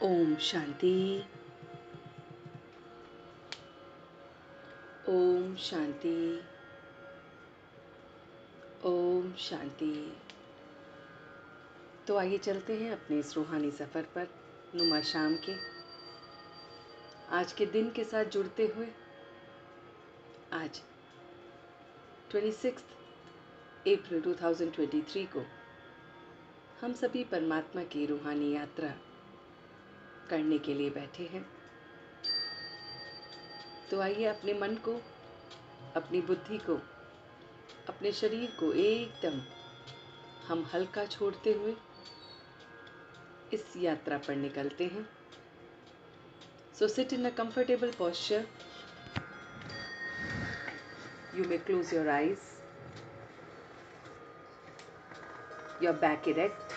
ओम शांति। ओम शांति। ओम शांति। तो आइए चलते हैं अपने इस रूहानी सफ़र पर नुमा शाम के आज के दिन के साथ जुड़ते हुए। आज 26 अप्रैल 2023 को हम सभी परमात्मा की रूहानी यात्रा करने के लिए बैठे हैं। तो आइए अपने मन को, अपनी बुद्धि को, अपने शरीर को एकदम हम हल्का छोड़ते हुए इस यात्रा पर निकलते हैं। So sit in a comfortable posture. You may close your eyes. Your back erect.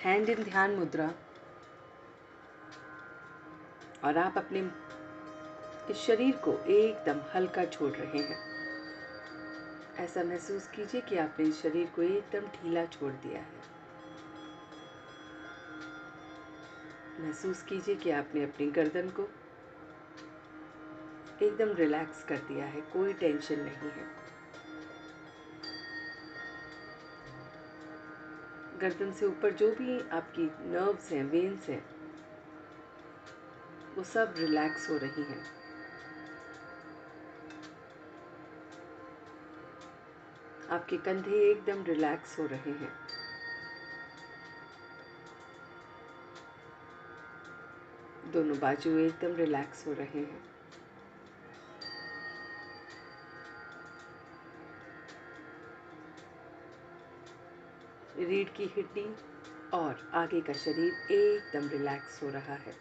Hand in ध्यान मुद्रा। और आप अपने इस शरीर को एकदम हल्का छोड़ रहे हैं। ऐसा महसूस कीजिए कि आपने इस शरीर को एकदम ढीला छोड़ दिया है। महसूस कीजिए कि आपने अपनी गर्दन को एकदम रिलैक्स कर दिया है, कोई टेंशन नहीं है। गर्दन से ऊपर जो भी आपकी नर्व्स हैं, वेन्स हैं, वो सब रिलैक्स हो रही हैं। आपके कंधे एकदम रिलैक्स हो रहे हैं। दोनों बाजू एकदम रिलैक्स हो रहे हैं। रीढ़ की हड्डी और आगे का शरीर एकदम रिलैक्स हो रहा है।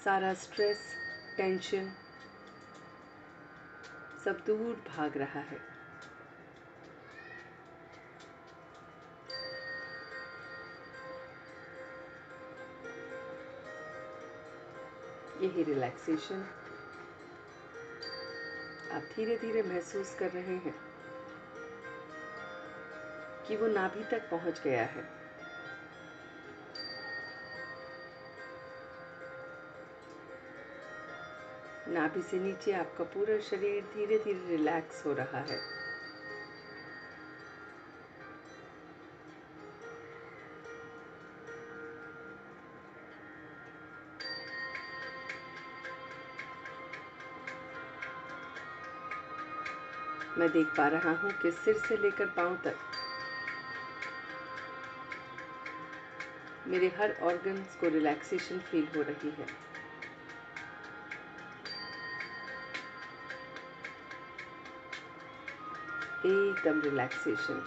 सारा स्ट्रेस, टेंशन सब दूर भाग रहा है। यही रिलैक्सेशन आप धीरे धीरे महसूस कर रहे हैं कि वो नाभि तक पहुंच गया है। नाभि से नीचे आपका पूरा शरीर धीरे धीरे रिलैक्स हो रहा है। मैं देख पा रहा हूँ कि सिर से लेकर पांव तक मेरे हर ऑर्गन्स को रिलैक्सेशन फील हो रही है। एकदम रिलैक्सेशन।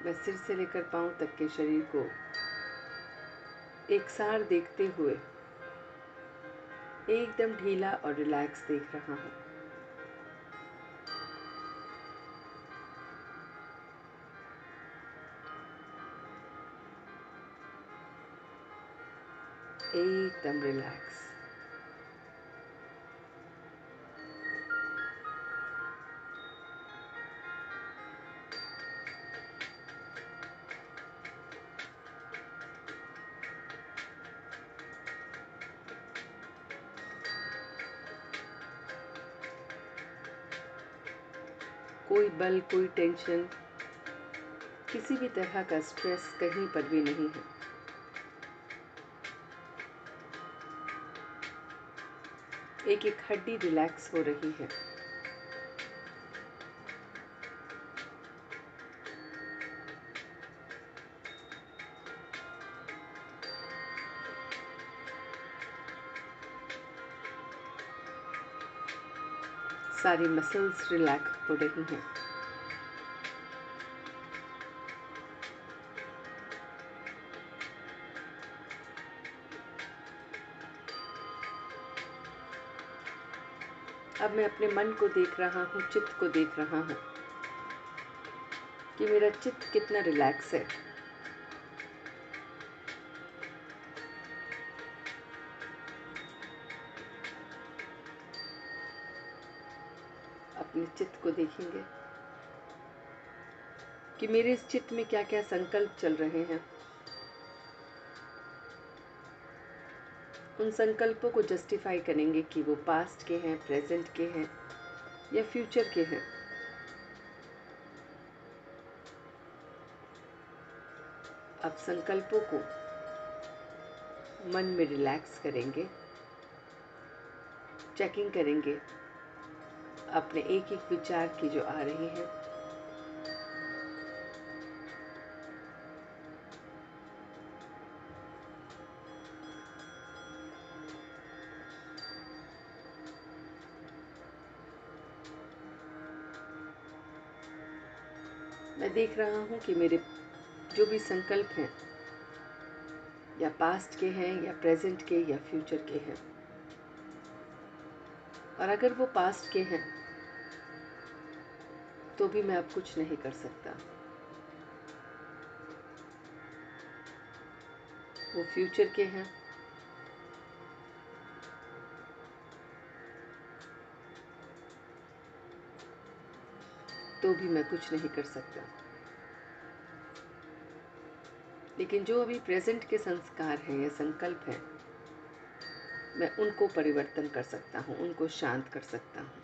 मैं सिर से लेकर पांव तक के शरीर को एक सार देखते हुए एकदम ढीला और रिलैक्स देख रहा हूँ। एकदम रिलैक्स। कोई बल, कोई टेंशन, किसी भी तरह का स्ट्रेस कहीं पर भी नहीं है। एक एक हड्डी रिलैक्स हो रही है। सारी मसल्स रिलैक्स हो रही हैं। अब मैं अपने मन को देख रहा हूँ, चित्त को देख रहा हूँ कि मेरा चित्त कितना रिलैक्स है। अपने चित्त को देखेंगे कि मेरे इस चित्त में क्या क्या संकल्प चल रहे हैं। उन संकल्पों को जस्टिफाई करेंगे कि वो पास्ट के हैं, प्रेजेंट के हैं या फ्यूचर के हैं। अब संकल्पों को मन में रिलैक्स करेंगे, चेकिंग करेंगे अपने एक एक विचार की जो आ रही हैं। मैं देख रहा हूँ कि मेरे जो भी संकल्प हैं या पास्ट के हैं या प्रेजेंट के या फ्यूचर के हैं, और अगर वो पास्ट के हैं तो भी मैं अब कुछ नहीं कर सकता। वो फ्यूचर के हैं तो भी मैं कुछ नहीं कर सकता। लेकिन जो अभी प्रेजेंट के संस्कार हैं या संकल्प हैं, मैं उनको परिवर्तन कर सकता हूँ, उनको शांत कर सकता हूँ।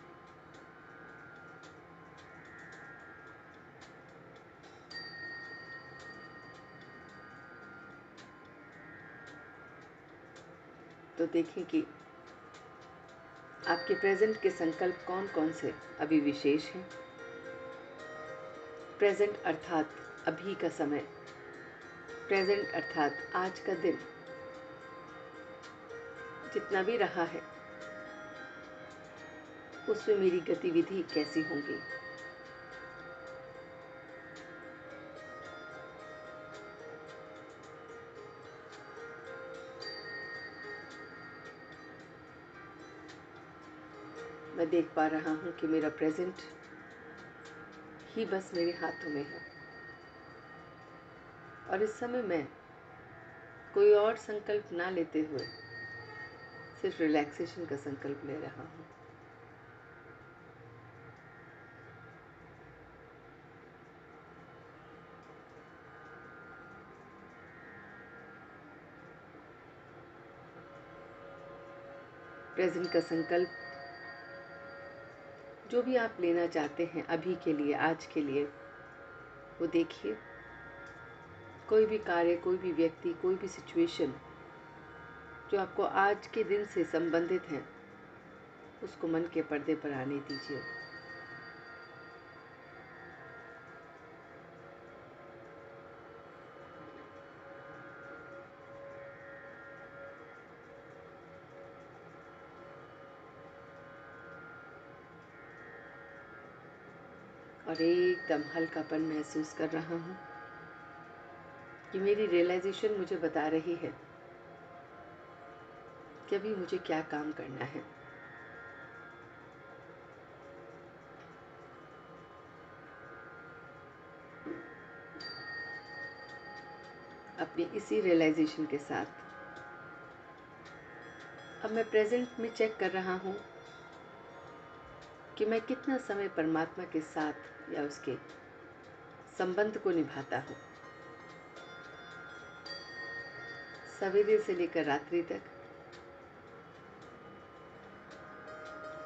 तो देखें कि आपके प्रेजेंट के संकल्प कौन कौन से अभी विशेष हैं। प्रेजेंट अर्थात अभी का समय, प्रेजेंट अर्थात आज का दिन जितना भी रहा है उसमें मेरी गतिविधि कैसी होंगी। मैं देख पा रहा हूँ कि मेरा प्रेजेंट ही बस मेरे हाथों में है और इस समय मैं कोई और संकल्प ना लेते हुए सिर्फ रिलैक्सेशन का संकल्प ले रहा हूँ। प्रेजेंट का संकल्प जो भी आप लेना चाहते हैं अभी के लिए, आज के लिए, वो देखिए। कोई भी कार्य, कोई भी व्यक्ति, कोई भी सिचुएशन जो आपको आज के दिन से संबंधित है, उसको मन के पर्दे पर आने दीजिए। और एकदम हल्कापन महसूस कर रहा हूँ कि मेरी रियलाइजेशन मुझे बता रही है कि अभी मुझे क्या काम करना है। अपनी इसी रियलाइजेशन के साथ अब मैं प्रेजेंट में चेक कर रहा हूँ कि मैं कितना समय परमात्मा के साथ या उसके संबंध को निभाता हूँ। सवेरे से लेकर रात्रि तक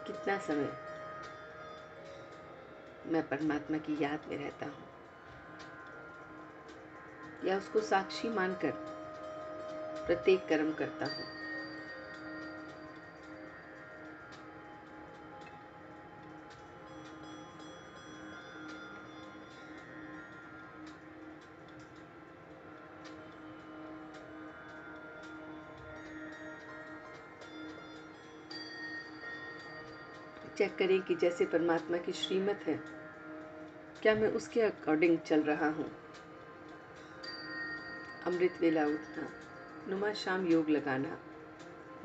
कितना समय मैं परमात्मा की याद में रहता हूँ या उसको साक्षी मानकर प्रत्येक कर्म करता हूँ। चेक करें कि जैसे परमात्मा की श्रीमत है, क्या मैं उसके अकॉर्डिंग चल रहा हूँ। अमृत वेला उठना, नुमा शाम योग लगाना,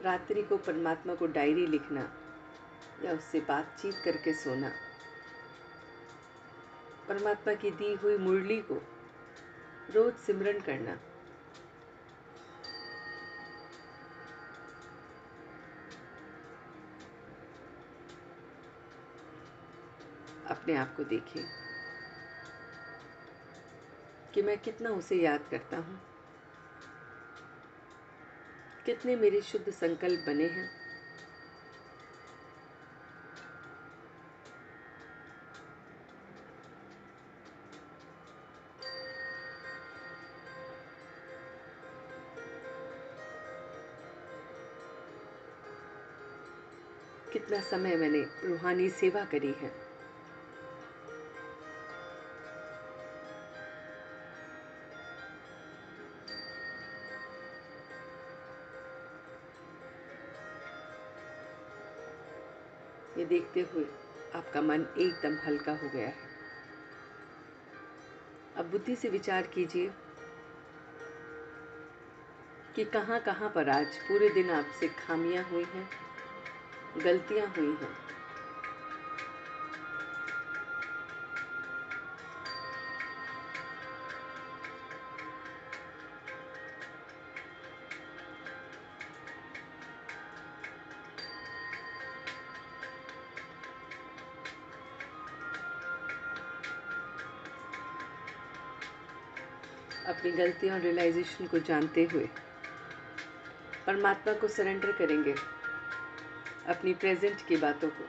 रात्रि को परमात्मा को डायरी लिखना, या उससे बातचीत करके सोना, परमात्मा की दी हुई मुरली को रोज सिमरन करना, अपने आप को देखें कि मैं कितना उसे याद करता हूँ, कितने मेरे शुद्ध संकल्प बने हैं। कितना समय मैंने रूहानी सेवा करी है। ये देखते हुए आपका मन एकदम हल्का हो गया है। अब बुद्धि से विचार कीजिए कि कहाँ कहाँ पर आज पूरे दिन आपसे खामियां हुई हैं, गलतियां हुई हैं। अपनी गलतियों और रियलाइजेशन को जानते हुए परमात्मा को सरेंडर करेंगे अपनी प्रेजेंट की बातों को।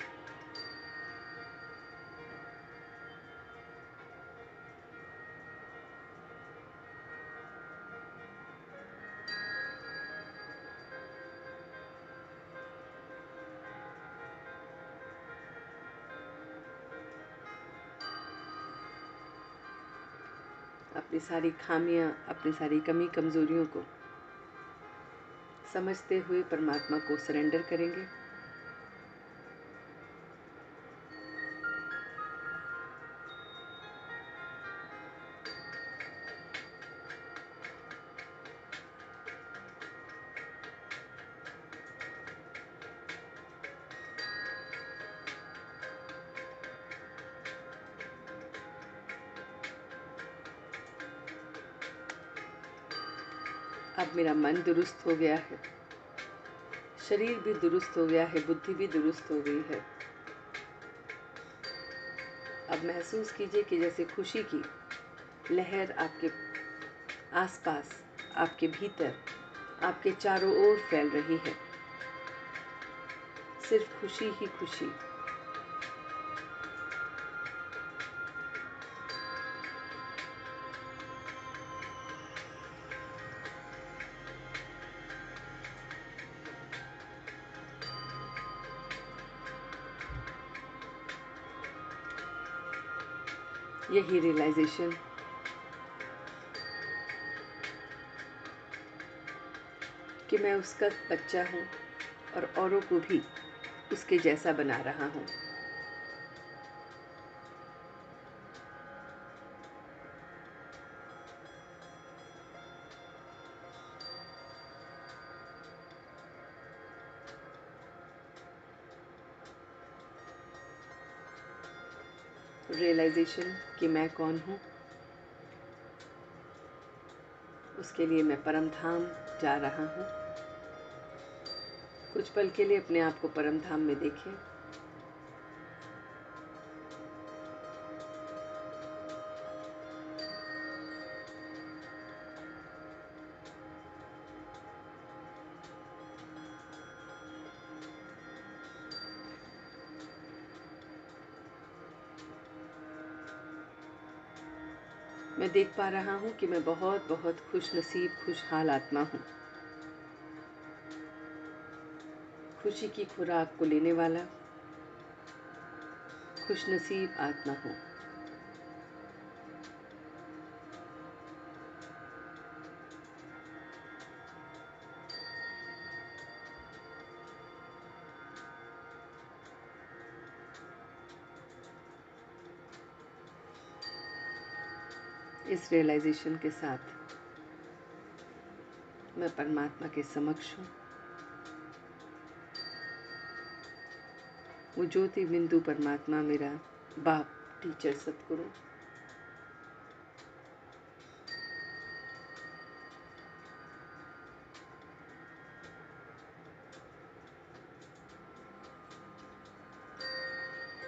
अपनी सारी खामियां, अपनी सारी कमी कमजोरियों को समझते हुए परमात्मा को सरेंडर करेंगे। अब मेरा मन दुरुस्त हो गया है, शरीर भी दुरुस्त हो गया है, बुद्धि भी दुरुस्त हो गई है। अब महसूस कीजिए कि जैसे खुशी की लहर आपके आसपास, आपके भीतर, आपके चारों ओर फैल रही है। सिर्फ खुशी ही खुशी। यही रियलाइजेशन कि मैं उसका बच्चा हूँ और औरों को भी उसके जैसा बना रहा हूँ। रियलाइजेशन कि मैं कौन हूँ, उसके लिए मैं परम धाम जा रहा हूँ। कुछ पल के लिए अपने आप को परम धाम में देखें। मैं देख पा रहा हूँ कि मैं बहुत बहुत खुश नसीब, खुशहाल आत्मा हूँ। खुशी की खुराक को लेने वाला खुश नसीब आत्मा हूँ। इस रियलाइजेशन के साथ मैं परमात्मा के समक्ष हूँ। वो ज्योति बिंदु परमात्मा मेरा बाप, टीचर, सतगुरु,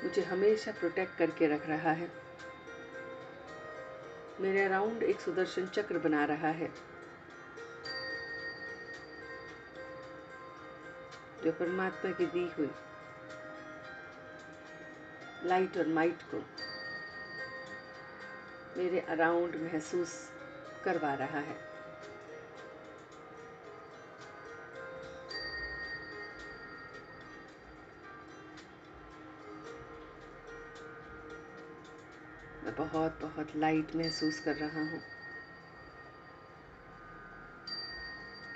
मुझे हमेशा प्रोटेक्ट करके रख रहा है। मेरे अराउंड एक सुदर्शन चक्र बना रहा है जो परमात्मा की दी हुई लाइट और माइट को मेरे अराउंड महसूस करवा रहा है। मैं बहुत बहुत लाइट महसूस कर रहा हूँ।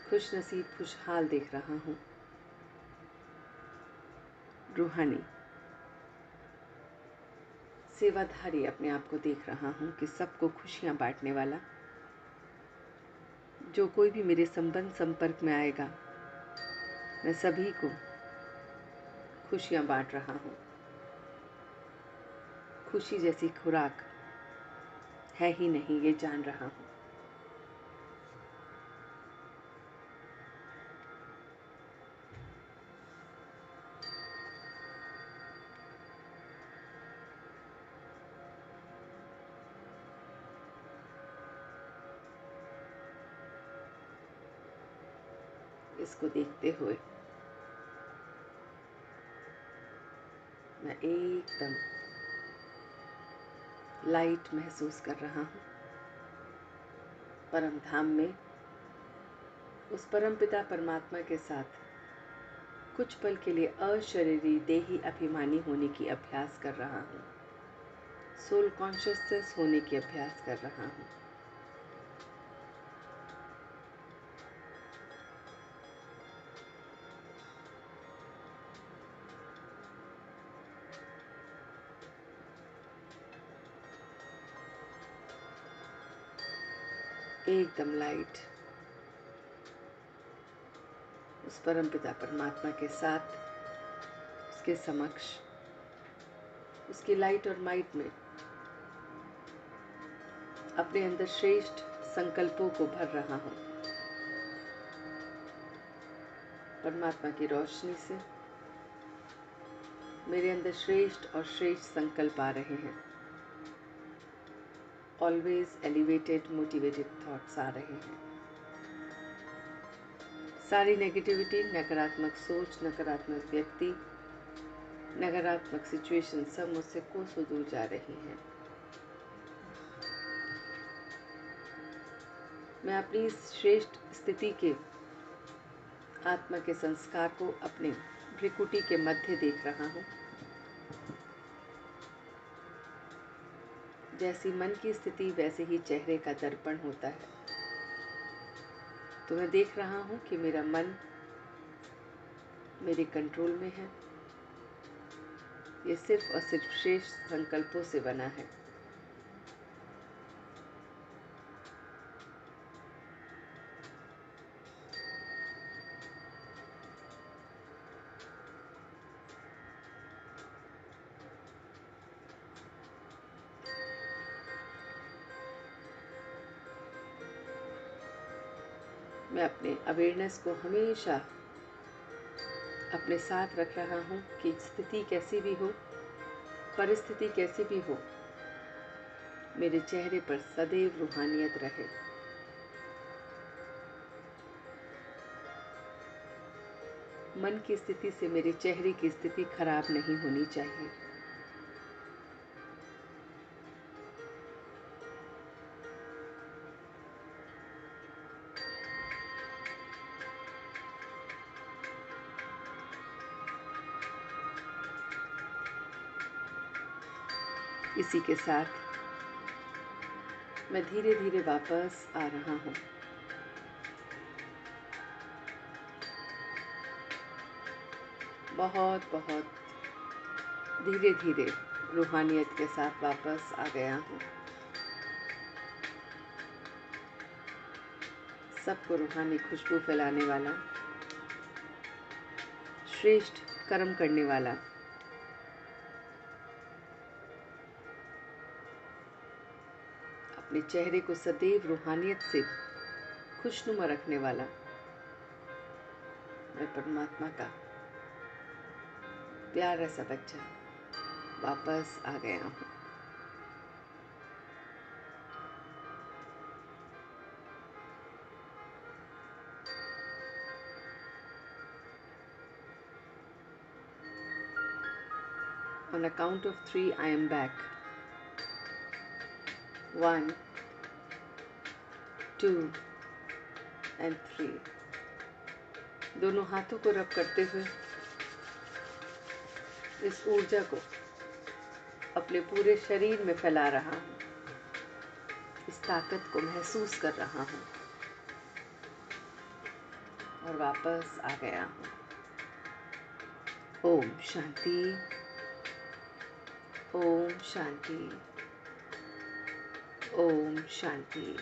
खुश नसीब, खुशहाल देख रहा हूँ। रूहानी सेवाधारी अपने आप को देख रहा हूँ कि सबको खुशियाँ बांटने वाला। जो कोई भी मेरे संपर्क में आएगा, मैं सभी को खुशियाँ बांट रहा हूँ। खुशी जैसी खुराक है ही नहीं, ये जान रहा हूँ। इसको देखते हुए मैं एकदम लाइट महसूस कर रहा हूँ। परम धाम में उस परम पिता परमात्मा के साथ कुछ पल के लिए अशरीरी देही अभिमानी होने की अभ्यास कर रहा हूँ। सोल कॉन्शियसनेस होने की अभ्यास कर रहा हूँ। एकदम लाइट उस परम पिता परमात्मा के साथ, उसके समक्ष, उसकी लाइट और माइट में अपने अंदर श्रेष्ठ संकल्पों को भर रहा हूँ। परमात्मा की रोशनी से मेरे अंदर श्रेष्ठ और श्रेष्ठ संकल्प आ रहे हैं। ऑलवेज एलिवेटेड, मोटिवेटेड थॉट्स आ रहे हैं। सारी नेगेटिविटी, नकारात्मक सोच, नकारात्मक व्यक्ति, नकारात्मक सिचुएशन सब मुझसे कोसों दूर जा रही हैं। मैं अपनी इस श्रेष्ठ स्थिति के आत्मा के संस्कार को अपने भ्रिकुटी के मध्य देख रहा हूँ। जैसी मन की स्थिति वैसे ही चेहरे का दर्पण होता है। तो मैं देख रहा हूँ कि मेरा मन मेरे कंट्रोल में है। ये सिर्फ और सिर्फ श्रेष्ठ संकल्पों से बना है। मैं अपने अवेयरनेस को हमेशा अपने साथ रख रहा हूँ कि स्थिति कैसी भी हो, परिस्थिति कैसी भी हो, मेरे चेहरे पर सदैव रूहानियत रहे। मन की स्थिति से मेरे चेहरे की स्थिति खराब नहीं होनी चाहिए। इसी के साथ मैं धीरे धीरे वापस आ रहा हूँ। बहुत बहुत धीरे धीरे रूहानियत के साथ वापस आ गया हूँ। सबको रूहानी खुशबू फैलाने वाला, श्रेष्ठ कर्म करने वाला अपने चेहरे को सदैव रूहानियत से खुशनुमा रखने वाला मैं परमात्मा का प्यारा सा बच्चा वापस आ गया हूँ। On a count of 3, I am back. 1, 2 and 3. दोनों हाथों को रब करते हुए इस ऊर्जा को अपने पूरे शरीर में फैला रहा हूँ। इस ताकत को महसूस कर रहा हूँ और वापस आ गया हूँ। ओम शांति, ओम शांति, ओम शांति।